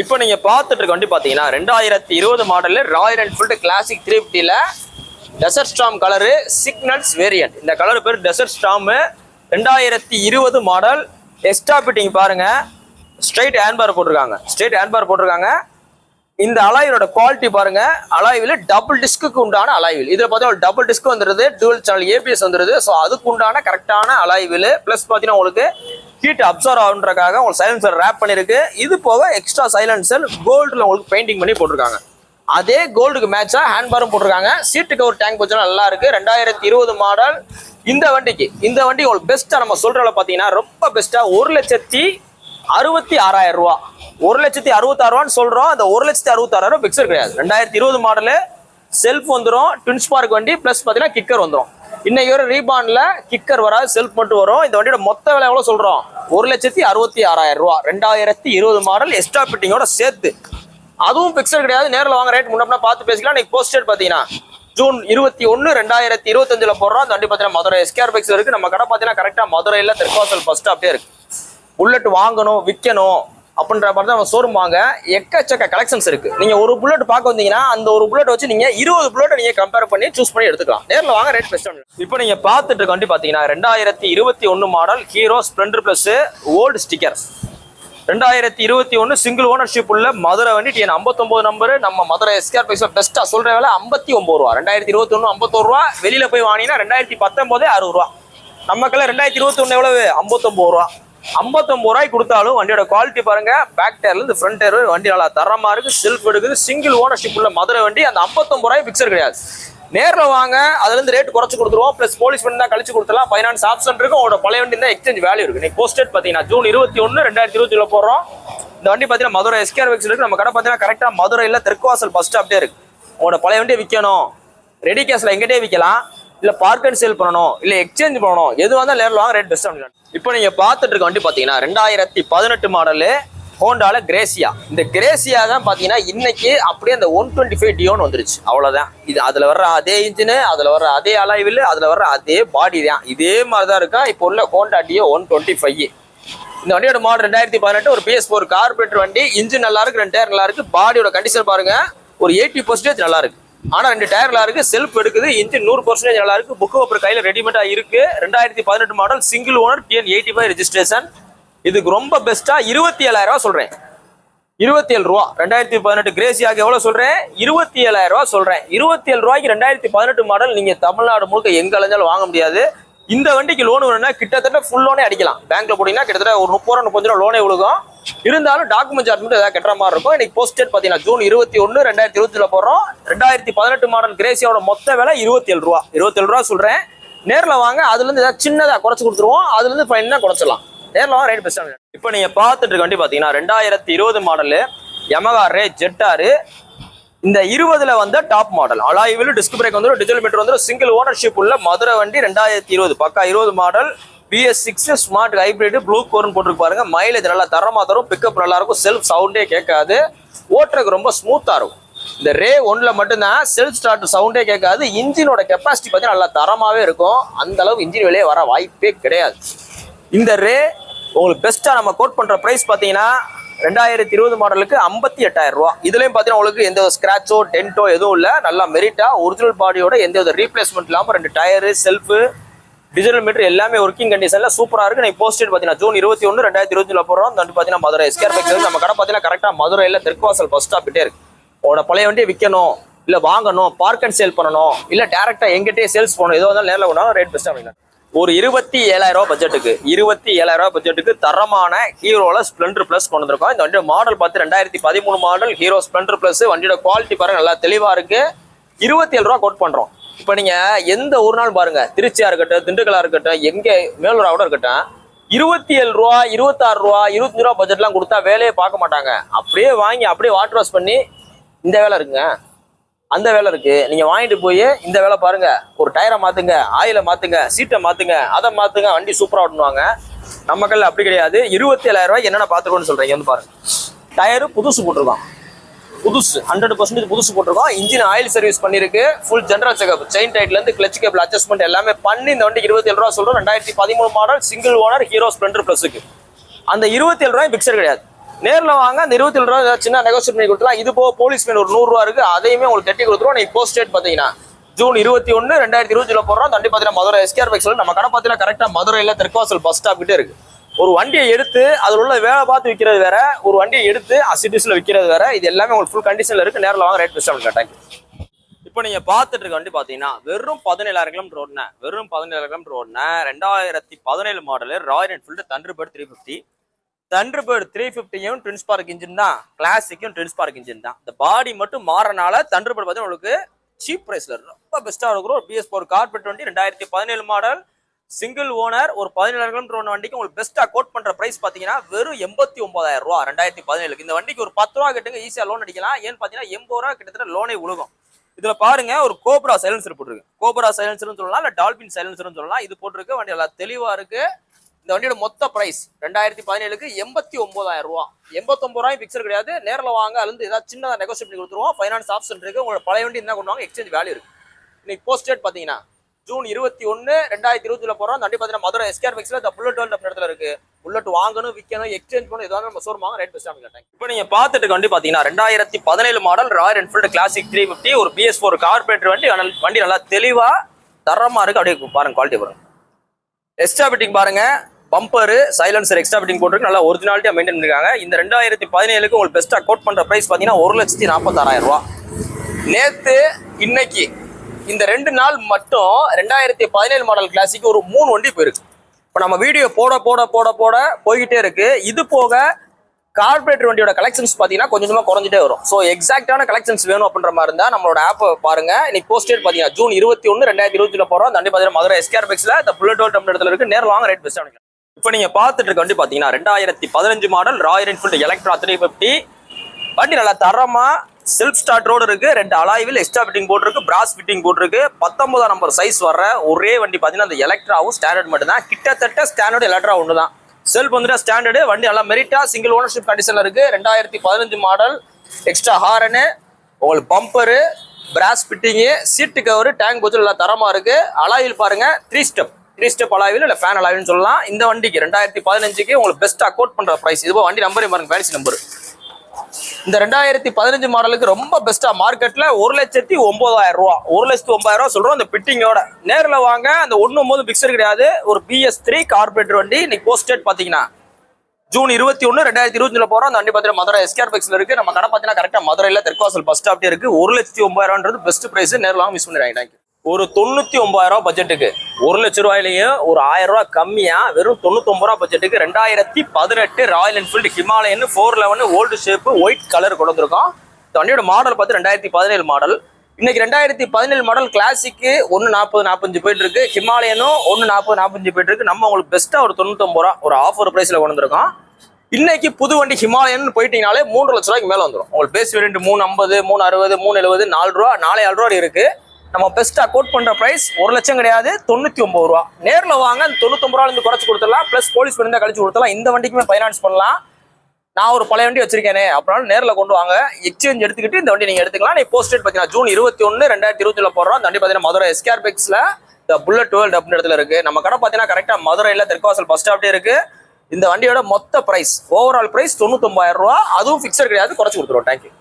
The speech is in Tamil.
இப்போ நீங்க பார்த்துட்டு இருக்க வண்டி பாத்தீங்கன்னா 2020 மாடல் ராயல் என்ஃபீல்டு கிளாசிக் 350ல desert storm colour signals variant. இந்த கலர் பேர் desert storm. 2020 model. Extra fitting பாருங்க, ஸ்ட்ரைட் ஹேண்ட்பார் போட்டிருக்காங்க. இந்த அலாயோட குவாலிட்டி பாருங்க. அலாய்வில் டபுள் டிஸ்க்கு உண்டான அலாய்வில். இதுல பார்த்தீங்கன்னா டபுள் டிஸ்க் வந்துருது, டூவல் சேனல் ஏபிஎஸ் வந்துருது. ஸோ அதுக்கு உண்டான கரெக்டான அலாய்வில். பிளஸ் பார்த்தீங்கன்னா உங்களுக்கு ஹீட் அப்சர்வ் ஆகுன்றக்காக உங்களுக்கு சைலன்சர் ரேப் பண்ணிருக்கு. இது போக எக்ஸ்ட்ரா சைலன்சர் கோல்டுல உங்களுக்கு பெயிண்டிங் பண்ணி போட்டிருக்காங்க. அதே கோல்டுக்கு மேட்சா ஹேண்ட்பாரும் போட்டிருக்காங்க. சீட்டு கவர் டேங்க் வச்சா நல்லா இருக்கு. 2020 மாடல். இந்த வண்டி உங்களுக்கு பெஸ்டா நம்ம சொல்றதுல பாத்தீங்கன்னா ரொம்ப பெஸ்டா 1,66,000 ரூபா. 1,66,000 சொல்றோம். அந்த 1,66,000 பிக்சர் கிடையாது. 2020 மாடலு. செல்ஃப் வந்துடும், ட்வின் ஸ்பார்க் வண்டி. பிளஸ் பாத்தீங்கன்னா கிக்கர் வந்துடும். இன்னைக்கு ஒரு ரீபான்ல கிக்கர் வராது, செல்ஃப் மட்டும் வரும். இந்த வண்டியோட மொத்த விலை எவ்வளவு சொல்றோம்? 1,66,000 ரூபா. 2020 மாடல் எக்ஸ்ட்ரா பிட்டிங்கோட சேர்த்து. அதுவும் பிக்சர் கிடையாது. நேரில் வாங்க, ரேட் முன்னப்பா பார்த்து பேசிக்கலாம். இன்னைக்கு போஸ்டட் பாத்தீங்கன்னா ஜூன் 21, 2025 போடுறோம். அந்த வண்டி பாத்தீங்கன்னா மதுரை எஸ்கேஆர் பைக்ஸ் இருக்கு. நம்ம கடை பாத்தீங்கன்னா கரெக்டா மதுரையில தெற்காசல் ஃபர்ஸ்ட் அப்படியே இருக்கு. புல்லட் வாங்கணும், விற்கணும் அப்படின்ற மாதிரி தான் நம்ம ஷோரூம் வாங்க. எக்கச்சக்க கலெக்ஷன்ஸ் இருக்கு. நீங்க ஒரு புல்லட் பார்க்க வந்தீங்கன்னா அந்த ஒரு புல்லட் வச்சு நீங்க 20 புல்லட் நீங்க கம்பேர் பண்ணி சூஸ் பண்ணி எடுத்துக்கலாம். நேரில் வாங்க, ரேட் பெஸ்ட். இப்போ நீங்க பார்த்துட்டு இருக்க வண்டி பாத்தீங்கன்னா 2021 model hero Splendor plus old sticker. 2021 single ownership உள்ள மதுரை வண்டி. TN 59 number. நம்ம மதுரை எஸ்கேஆர் பைக்ஸ் பெஸ்டா சொல்ற வேலை 59 ரூபா. 2021 51 ரூபா. வெளியில போய் வாங்கினா 2019 60 ரூபா. நமக்கெல்லாம் 2021 எவ்வளவு? 59 ரூபா. 59 ரூபாய்க்கு கொடுத்தாலும் வண்டியோட குவாலிட்டி பாருங்க. பேக் டயர்ல இருந்து ஃப்ரண்ட் டயர் வண்டி நல்லா தரமா இருக்கு. செல்ஃப் எடுக்குது. சிங்கிள் ஓனர்ஷிப் உள்ள மதுரை வண்டி. அந்த 59 ரூபாய் பிக்சர் கிடையாது. நேரில் வாங்க, அதுல இருந்து ரேட் குறைச்சு கொடுத்துருவோம். பிளஸ் போலீஸ் பண்ணி தான் கழிச்சு கொடுத்துலாம். ஃபைனான்ஸ் ஆப்ஷன் இருக்கு. உங்களோட பழைய வண்டி தான் எக்ஸ்சேஞ்ச் வேல்யூ இருக்கு. நீங்க போஸ்டட் பாத்தீங்கன்னா ஜூன் 21, 2020 போடுறோம். இந்த வண்டி பாத்தீங்கன்னா மதுரை எஸ்கேஆர் பைக்ஸ் இருக்கு. நம்ம கடை பாத்தீங்கன்னா கரெக்டா மதுரையில தெற்குவாசல் ஃபர்ஸ்ட் அப்படியே இருக்கு. உங்களோட பழைய வண்டியை விற்கணும், ரெடி கேஷ்ல எங்கிட்டே விற்கலாம், இல்ல பார்க் அண்ட் சேல் பண்ணணும், இல்ல எக்ஸ்சேஞ்ச் பண்ணணும், எது வந்தாலும் நேரில் வாங்க, ரேட் பெஸ்ட். இப்போ நீங்க பார்த்துட்டு இருக்க வண்டி பாத்தீங்கன்னா 2018 மாடலு ஹோண்டால கிரேசியா. இந்த கிரேசியா தான் பாத்தீங்கன்னா இன்னைக்கு அப்படியே அந்த 125 டியோன்னு வந்துருச்சு. அவ்வளவுதான். இது அதுல வர்ற அதே இன்ஜின், அதுல வர்ற அதே அலாய்வில், அதுல வர்ற அதே பாடி தான். இதே மாதிரிதான் இருக்கா இப்போ உள்ள ஹோண்டா டியோ 125. இந்த வண்டியோட மாடல் 2018 ஒரு PS4 கார்பரேட்டர் வண்டி. இன்ஜின் நல்லா இருக்கு, 2 டயர் நல்லா இருக்கு. பாடியோட கண்டிஷன் பாருங்க, ஒரு 80% நல்லா இருக்கு. ஆனா 2 டயர் நல்லா இருக்கு. செல்ஃப் எடுக்குது. இன்ஜின் 100% நல்லா இருக்கு. புக் அப்புறம் கையில ரெடிமேடா இருக்கு. 2018 model single owner, TN 85 registration. இதுக்கு ரொம்ப பெஸ்டா 27,000 ரூபா சொல்றேன். 27 ரூபா. 2018 கிரேசியாக்கு எவ்வளவு சொல்றேன்? 27,000 ரூபா சொல்றேன். 27 ரூபாய்க்கு 2018 மாடல் நீங்க தமிழ்நாடு முழுக்க எங்க அலைஞ்சாலும் வாங்க முடியாது. இந்த வண்டிக்கு லோன் வேணும்னா கிட்டத்தட்ட ஃபுல் லோனே அடிக்கலாம். பேங்க்ல போட்டீங்கன்னா கிட்டத்தட்ட ஒரு 30 ரூபா 30 ரூபா லோனே விழுகும். இருந்தாலும் டாக்குமெண்ட் சார்ஜ் மட்டும் ஏதாவது கட்டுற மாதிரி இருக்கும். இன்னைக்கு போஸ்டட் பாத்தீங்கன்னா ஜூன் 21, 2020 போடுறோம். 2018 மாடல் கிரேசியோட மொத்த விலை 27 ரூபா. 27 ரூபா சொல்றேன். நேரில் வாங்க, அதுல இருந்து ஏதாவது சின்னதா குறைச்சு கொடுத்துருவோம். அதுல இருந்து ஃபைனா குறைச்சிடலாம். நேரில் வாங்க, ரேட் பெஸ்ட். இப்போ நீங்க பார்த்துட்டு இருக்க வண்டி பாத்தீங்கன்னா 2020 மாடலு யமகா ரே ஜெட்டாரு. இந்த 20ல வந்த top model. Alloy wheel disc brake வந்துடும், டிஜிட்டல் மீட்டர் வந்துடும். சிங்கிள் ஓனர்ஷிப் உள்ள மதுரை வண்டி. 2020 பக்கா 20 model. BS6 smart hybrid blue கோர்னு போட்டுருக்கு பாருங்க. மைலேஜ் நல்லா தரமா தரும். பிக்கப் நல்லா இருக்கும். செல்ஃப் சவுண்டே கேட்காது. ஓட்டுறதுக்கு ரொம்ப ஸ்மூத்தா இருக்கும். இந்த ரே 1ல மட்டும்தான் செல்ஃப் ஸ்டார்ட் சவுண்டே கேட்காது. இன்ஜினோட கெப்பாசிட்டி பார்த்தீங்கன்னா நல்லா தரமாவே இருக்கும். அந்த அளவுக்கு இன்ஜின் வெளியே வர வாய்ப்பே கிடையாது. இந்த ரே உங்களுக்கு பெஸ்டா நம்ம கோட் பண்ற பிரைஸ் பாத்தீங்கன்னா 2020 மாடலுக்கு 58,000 ரூபா. இதுலயும் பாத்தீங்கன்னா உங்களுக்கு எந்த ஸ்கிராச்சோ டென்ட்டோ எதுவும் இல்ல. நல்லா மெரிட்டா ஒரிஜினல் பாடியோட எந்த வித ரீப்ளேஸ்மெண்ட் இல்லாம 2 டயரு, செல்ஃப், டிஜிட்டல் மீட்டர் எல்லாமே ஒர்க்கிங் கண்டிஷன்ல சூப்பரா இருக்கு. நீங்க போஸ்டட் பாத்தீங்கன்னா ஜூன் 21, 2020 போறோம். வந்து பாத்தீங்கன்னா மதுரை எஸ்கேஆர் பைக்ஸ். நம்ம கடை பாத்தீங்கன்னா கரெக்டா மதுரையில தெற்குவாசல் ஃபர்ஸ்ட் ஸ்டாப்பிட்டே இருக்கு. உங்களோட பழைய வண்டியை விற்கணும், இல்ல வாங்கணும், பார்க் அண்ட் சேல் பண்ணணும், இல்ல டேரக்டா எங்கிட்டே சேல்ஸ் பண்ணணும், எதுவும் வந்தாலும் நேரில் கொண்டாலும் ரேட் பெஸ்ட் அப்படின்னா ஒரு 27,000 ரூபா பட்ஜெட்டுக்கு 27,000 ரூபா பட்ஜெட்டுக்கு தரமான ஹீரோல ஸ்ப்ளெண்டர் பிளஸ் கொண்டு வந்திருக்கோம். இந்த வண்டியோட மாடல் பார்த்து 2013 மாடல் ஹீரோ ஸ்ப்ளெண்டர் பிளஸ். வண்டியோட குவாலிட்டி பாருங்க, நல்லா தெளிவா இருக்கு. 27 ரூபா கோட் பண்றோம். இப்போ நீங்க எந்த ஒரு நாள் பாருங்க, திருச்சியா இருக்கட்டும், திண்டுக்கலா இருக்கட்டும், எங்க மேலூராவோட இருக்கட்டும், 27 ரூபா, 26 ரூபா, 25 ரூபா பட்ஜெட்லாம் கொடுத்தா வேலையே பார்க்க மாட்டாங்க. அப்படியே வாங்கி அப்படியே வாட்டர் வாஷ் பண்ணி இந்த வேலை இருக்குங்க, அந்த வேலை இருக்கு, நீங்க வாங்கிட்டு போய் இந்த வேலை பாருங்க, ஒரு டயரை மாத்துங்க, ஆயில மாத்துங்க, சீட்டை மாத்துங்க, அதை மாத்துங்க, வண்டி சூப்பரா ஓட்டுவாங்க. நம்ம கல்ல அப்படி கிடையாது. 27,000 ரூபாய்க்கு என்னென்ன பாத்துக்கணும்னு சொல்றீங்க வந்து பாருங்க. டயரு புதுசு போட்டிருக்கோம், புதுசு 100% புதுசு போட்டிருக்கோம். இன்ஜின் ஆயில் சர்வீஸ் பண்ணிருக்கு. ஃபுல் ஜெனரல் செக்அப், செயின் டைட்ல இருந்து கிளச் கேபிள் அட்ஜஸ்ட்மெண்ட் எல்லாமே பண்ணி இந்த வண்டிக்கு 27 ரூபா சொல்றோம். 2013 model single owner Hero Splendor பிளஸுக்கு. அந்த 27 ரூபாய் பிக்சர் கிடையாது. நேர்ல வாங்க. அந்த 27 ரூபா சின்ன நெகோசியேட் பண்ணி கொடுத்துலாம். இது போக போலீஸ் ஃபைன் ஒரு 100 ரூபா இருக்கு, அதையுமே உங்களுக்கு கட்டி கொடுத்துருவோம். நீங்க போஸ்ட் டேட் பாத்தீங்கன்னா ஜூன் 21 2020 போடுறோம். தண்டி பாத்தீங்கன்னா மதுரை எஸ்கேஆர் பைக்ஸ்ல நம்ம கடை பாத்தீங்கன்னா கரெக்டா மதுரையில தெற்காசல் பஸ் ஸ்டாப் கிட்டே இருக்கு. ஒரு வண்டியை எடுத்து அதில் உள்ள வேலை பார்த்து விற்கிறது வேற, ஒரு வண்டியை எடுத்து அசிட்டிஸ்ல விற்கிறது வேற. இது எல்லாமே உங்களுக்கு ஃபுல் கண்டிஷன்ல இருக்கு. நேரில் வாங்க, ரேட் பெஸ்ட் கேட்டாங்க. இப்போ நீங்க பாத்துட்டு இருக்க வண்டி பாத்தீங்கன்னா வெறும் 17,000 கிலோமீட்டர் ஓடுன, வெறும் 17,000 கிலோமீட்டர் ஓடுன 2017 model Royal Enfield Thunderbird 350. Thunderbird 350யும் ட்வின் ஸ்பார்க் இன்ஜின் தான், கிளாசிக்கும் ட்வின் ஸ்பார்க் இன்ஜின் தான். இந்த பாடி மட்டும் மாறனால தண்டர்பர்ட் பார்த்தீங்கன்னா உங்களுக்கு சீப் பிரைஸ்ல ரொம்ப பெஸ்டா இருக்கும். ஒரு BS4 கார்பெட் வண்டி 2017 மாடல், சிங்கிள் ஓனர், ஒரு 17,000 கிலோமீட்டர் ஓன வண்டிக்கு உங்களுக்கு பெஸ்டா கோட் பண்ற பிரைஸ் பாத்தீங்கன்னா வெறும் 89,000 ரூபா 2017. இந்த வண்டிக்கு ஒரு 10 ரூபா கட்டுங்க, ஈஸியா லோன் அடிக்கலாம். ஏன்னு பாத்தீங்கன்னா 80 ரூபா கிட்டத்தட்ட லோனே உழுகும். இதுல பாருங்க ஒரு கோப்ரா சைலன்சர் போட்டிருக்கு. கோப்ரா சைலன்சர் சொல்லலாம், இல்ல டால்பின் சைலன்சர் சொல்லலாம். இது போட்டிருக்கு. வண்டி எல்லாம் தெளிவா இருக்கு. இந்த வண்டியோட மொத்த பிரைஸ் 2017க்கு 89,000 ரூபா. 89 ரூபாய் பிக்சர் கிடையாது. நேரில் வாங்க, அதுல ஏதாவது சின்னதா நெகோசியேட் பண்ணி கொடுத்துருவோம். ஃபைனான்ஸ் ஆப்ஷன் இருக்கு. உங்களோட பழைய வண்டி என்ன கொண்டு வாங்க, எக்ஸ்சேஞ்ச் வேல்யூ இருக்கு. இன்னைக்கு போஸ்ட் டேட் பாத்தீங்கன்னா ஜூன் 21 2020 போறோம். வண்டி பாத்தீங்கன்னா மதுரை எஸ்கேஆர் பைக்ஸ்ல இந்த புல்லட் வேர்ல்ட் இடத்துல இருக்கு. புல்லட் வாங்கணும், விற்கணும், எக்ஸ்சேஞ்ச் பண்ணணும், ஏதாவது நம்ம ஷோரூம் வாங்க, ரேட் பெஸ்ட் கேட்டாங்க. இப்போ நீங்க பாத்துட்டு வண்டி பாத்தீங்கன்னா 2017 மாடல் ராயல் என்ஃபீல்டு கிளாசிக் 350, ஒரு BS4 கார்பரேட்டர் வண்டி. வண்டி நல்லா தெளிவா தரமா இருக்கு. அப்படியே பாருங்க, குவாலிட்டி பாருங்க. எக்ஸ்ட்ரா பிட்டிங் பாருங்க, பம்பர் சைலன்சர் எக்ஸ்ட்ரா பிட்டிங் போட்டுருக்கு. நல்லா ஒரிஜினாலிட்டியா மெயின்டைன் பண்ணிருக்காங்க. இந்த 2017க்கு உங்களுக்கு பெஸ்டா கோட் பண்ற பிரைஸ் பாத்தீங்கன்னா 1,46,000 ரூபா. நேத்து இன்னைக்கு இந்த 2 நாள் மட்டும் 2017 மாடல் கிளாசிக் ஒரு 3 வண்டி போயிருக்கு. இப்போ நம்ம வீடியோ போட போட போட போட போய்கிட்டே இருக்கு. இது போக கார்பரேட்டர் வண்டியோட கலெக்ஷன்ஸ் பாத்தீங்கன்னா கொஞ்சமா குறைஞ்சிட்டே வரும். ஸோ எக்ஸாக்டான கலெக்ஷன்ஸ் வேணும் அப்படின்ற மாதிரி இருந்தா நம்மளோட ஆப் பாருங்க. இன்னைக்கு போஸ்ட் டேட் பாத்தீங்கன்னா ஜூன் 21 2020 போறோம். வண்டி பாத்தீங்கன்னா மதுரை எஸ்கேஆர் பைக்ஸ்ல இந்த புல்லட் வேர்ல்ட் இடத்துல இருக்கு. நேரில் வாங்க, ரேட் பெஸ்ட். இப்போ நீங்க பாத்துட்டு இருக்க வண்டி பாத்தீங்கன்னா 2015 மாடல் ராயல் என்ஃபீல்டு எலக்ட்ரா 350. வண்டி நல்லா தரமா செல்ஃப் ஸ்டார்ட் ரோடு இருக்கு. 2 அலாய்வில் எக்ஸ்ட்ரா ஃபிட்டிங் போட்டிருக்கு, பிராஸ் ஃபிட்டிங் போட்டிருக்கு. 19ஆம் நம்பர் சைஸ் வர்ற ஒரே வண்டி பாத்தீங்கன்னா அந்த எலக்ட்ராவும் ஸ்டாண்டர்ட் மட்டும் தான். கிட்டத்தட்ட ஸ்டாண்டர்ட் எலக்ட்ரா ஒன்று தான். செல்ஃப் வந்துட்டு ஸ்டாண்டர்டு. வண்டி நல்லா மெரிட்டா சிங்கிள் ஓனர்ஷிப் கண்டிஷன்ல இருக்கு. 2015 மாடல். எக்ஸ்ட்ரா ஹாரனு, உங்களுக்கு பம்பரு, பிராஸ் ஃபிட்டிங்கு, சீட்டு கவர், டேங்க் போச்சு நல்லா தரமா இருக்கு. அலாயில் பாருங்க 3 ஸ்டெப் அலாயில், இல்ல ஃபேன் அலாயில்னு சொல்லலாம். இந்த வண்டிக்கு 2015க்கு உங்களுக்கு பெஸ்டா கோட் பண்ற பிரைஸ். இது வண்டி நம்பர் பாருங்க, ஃபேன்சி நம்பர். இந்த 2015 மாடலுக்கு ரொம்ப பெஸ்டா மார்க்கெட்ல 1,09,000 ரூபா, 1,09,000 ரூபா சொல்றோம். அந்த பிட்டிங்கோட நேரில் வாங்க. அந்த 1.9 பிக்சர் கிடையாது. ஒரு BS3 கார்பரேட்டர் வண்டி. இன்னைக்கு போஸ்ட் டேட் பாத்தீங்கன்னா ஜூன் 21 2020 போறோம். அந்த வண்டி பாத்தீங்கன்னா மதுரை எஸ்கேஆர் பைக்ஸ்ல இருக்கு. நம்ம கடை பாத்தீங்கன்னா கரெக்டா மதுரையில தெற்காசல் பஸ் ஸ்டாப்டே இருக்கு. 1,09,000 பெஸ்ட் பிரைஸ். நேரில் வாங்க, மிஸ் பண்ணிடுறாங்க. ஒரு 99,000 ரூபா பட்ஜெட்டுக்கு 1 லட்ச ரூபாயிலையும் ஒரு 1000 ரூபா கம்மியா வெறும் 99 ரூபா பட்ஜெட்டுக்கு 2018 Royal Enfield Himalayan 411 old shape white colour கொண்டு வந்திருக்கோம். இந்த வண்டியோட மாடல் பார்த்து 2017 மாடல். இன்னைக்கு 2017 மாடல் கிளாசிக்கு 1,40,45 போயிட்டு இருக்கு. ஹிமாலயனும் 1,40,45 போயிட்டு இருக்கு. நம்ம உங்களுக்கு பெஸ்டா ஒரு 99 ரூபா ஒரு ஆஃபர் பிரைஸ்ல கொண்டு வந்திருக்கோம். இன்னைக்கு புது வண்டி ஹிமாலயன் போயிட்டீங்கனாலே 3 லட்ச ரூபாய்க்கு மேல வந்துடும். உங்களுக்கு பேஸ் வேரியன்ட் 350, 360, 370, 4 ரூபா 4,000 ரூபா இருக்கு. நம்ம பெஸ்டா கோட் பண்ற பிரைஸ் 1 லட்சம் கிடையாது, 99 ரூபா. நேர்ல வாங்க, 99 ரூபால இருந்து குறைச்சு கொடுத்துடலாம். பிளஸ் போலீஸ் இருந்தா கழிச்சு கொடுத்துடலாம். இந்த வண்டிக்குமே ஃபைனான்ஸ் பண்ணலாம். நான் ஒரு பழைய வண்டி வச்சிருக்கேனே அப்படின்னா நேரில் கொண்டு வாங்க, எக்ஸ்சேஞ்ச் எடுத்துக்கிட்டு இந்த வண்டி நீங்க எடுத்துக்கலாம். நீ போஸ்ட் டேட் பாத்தீங்கன்னா ஜூன் 21 2020 போடுறோம். இந்த வண்டி பாத்தீங்கன்னா மதுரை எஸ்கேஆர் பைக்ஸ்ல இந்த புல்லட் வேர்ல்ட் அப்படின்னு இடத்துல இருக்கு. நம்ம கடை பாத்தீங்கன்னா கரெக்டா மதுரையில தெற்காசல் பஸ் ஸ்டாப்டே இருக்கு. இந்த வண்டியோட மொத்த பிரைஸ் ஓவரால் பிரைஸ் 99,000 ரூபா. அதுவும் பிக்சர் கிடையாது, குறைச்சு கொடுத்துருவோம். தேங்க்யூ.